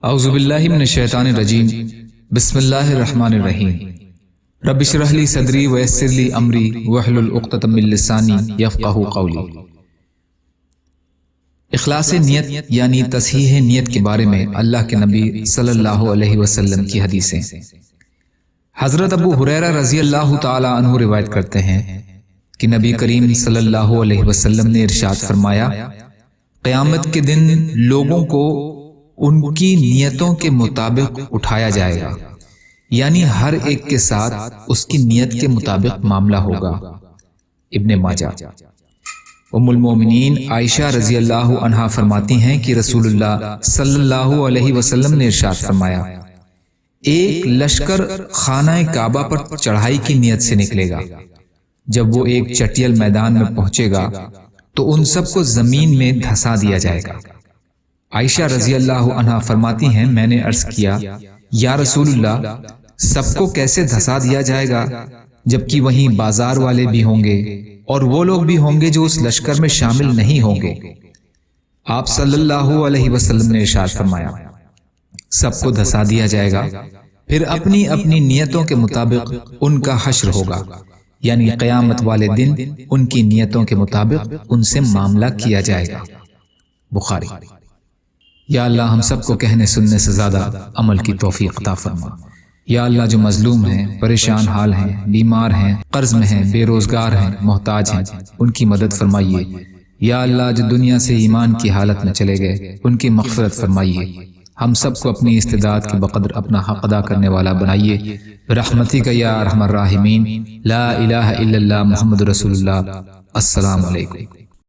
اعوذ باللہ من الشیطان الرجیم بسم اللہ الرحمن الرحیم رب اشرح لی صدری ویسر لی امری واحلل عقدۃ من لسانی یفقہوا قولی۔ اخلاص نیت یعنی تصحیح نیت کے بارے میں اللہ کے نبی صلی اللہ علیہ وسلم کی حدیثیں۔ حضرت ابو ہریرہ رضی اللہ تعالی عنہ روایت کرتے ہیں کہ نبی کریم صلی اللہ علیہ وسلم نے ارشاد فرمایا، قیامت کے دن لوگوں کو ان کی نیتوں کے مطابق اٹھایا جائے گا، یعنی ہر ایک کے ساتھ اس کی نیت کے مطابق معاملہ ہوگا۔ ابن ماجہ۔ ام المومنین عائشہ رضی اللہ عنہا فرماتی ہیں کہ رسول اللہ صلی اللہ علیہ وسلم نے ارشاد فرمایا، ایک لشکر خانہ کعبہ پر چڑھائی کی نیت سے نکلے گا، جب وہ ایک چٹیل میدان میں پہنچے گا تو ان سب کو زمین میں دھسا دیا جائے گا۔ عائشہ رضی اللہ عنہا فرماتی ہیں، میں نے عرض کیا، یا رسول اللہ، سب کو کیسے دھسا دیا جائے گا جبکہ وہیں بازار والے بھی ہوں گے اور وہ لوگ بھی ہوں گے جو اس لشکر میں شامل نہیں ہوں گے؟ آپ صلی اللہ علیہ وسلم نے ارشاد فرمایا، سب کو دھسا دیا جائے گا، پھر اپنی اپنی نیتوں کے مطابق ان کا حشر ہوگا، یعنی قیامت والے دن ان کی نیتوں کے مطابق ان سے معاملہ کیا جائے گا۔ بخاری۔ یا اللہ ہم سب کو کہنے سننے سے زیادہ عمل کی توفیق عطا فرما۔ یا اللہ جو مظلوم ہیں، پریشان حال ہیں، بیمار ہیں، قرض میں ہیں، بے روزگار ہیں، محتاج ہیں، ان کی مدد فرمائیے۔ یا اللہ جو دنیا سے ایمان کی حالت میں چلے گئے، ان کی مغفرت فرمائیے۔ ہم سب کو اپنی استعداد کے بقدر اپنا حق ادا کرنے والا بنائیے، برحمتک یا ارحم الراحمین۔ لا الہ الا اللہ محمد رسول اللہ۔ السلام علیکم۔